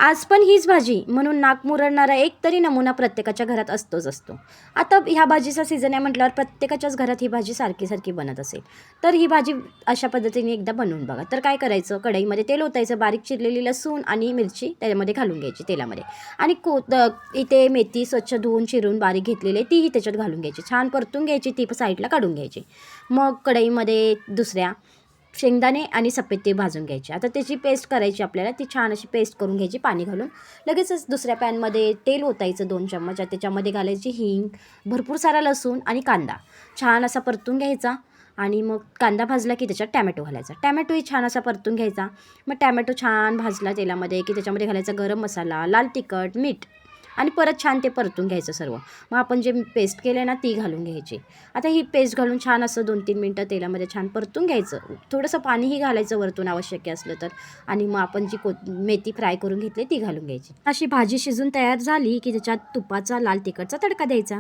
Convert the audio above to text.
आज पण हीच भाजी म्हणून नाक मुरडणारा एक तरी नमुना प्रत्येकाच्या घरात असतो. आता ह्या भाजीचा सीझन आहे म्हटल्यावर प्रत्येकाच्याच घरात ही भाजी सारखी बनत असेल. तर ही भाजी अशा पद्धतीने एकदा बनवून बघा. तर काय करायचं, कढईमध्ये तेल ओतायचं, बारीक चिरलेली लसूण आणि मिरची त्याच्यामध्ये घालून घ्यायची तेलामध्ये, आणि इथे मेथी स्वच्छ धुवून चिरून बारीक घेतलेली तीही त्याच्यात घालून घ्यायची, छान परतून घ्यायची, ती साईडला काढून घ्यायची. मग कढईमध्ये दुसऱ्या शेंगदाणे आणि सफेद तीळ भाजून घ्यायचे. आता त्याची पेस्ट करायची आपल्याला, ती छान अशी पेस्ट करून घ्यायची पाणी घालून. लगेचच दुसऱ्या पॅनमध्ये तेल ओतायचं 2 चम्मच, त्याच्यामध्ये घालायची हिंग, भरपूर सारा लसूण आणि कांदा छान असा परतून घ्यायचा. आणि मग कांदा भाजला की त्याच्यात टॅमॅटो घालायचा, टॅमॅटोही छान असा परतून घ्यायचा. मग टॅमॅटो छान भाजला तेलामध्ये की त्याच्यामध्ये घालायचा गरम मसाला, लाल तिखट, मीठ, आणि परत छान ते परतून घ्यायचं सर्व. मग आपण जे पेस्ट केलं ना ती घालून घ्यायची. आता ही पेस्ट घालून छान असं 2-3 मिनटं तेलामध्ये छान परतून घ्यायचं. थोडंसं पाणीही घालायचं वरतून आवश्यक असलं तर. आणि मग आपण जी मेथी फ्राय करून घेतली ती घालून घ्यायची. अशी भाजी शिजून तयार झाली की त्याच्यात तुपाचा, लाल तिखटचा तडका द्यायचा.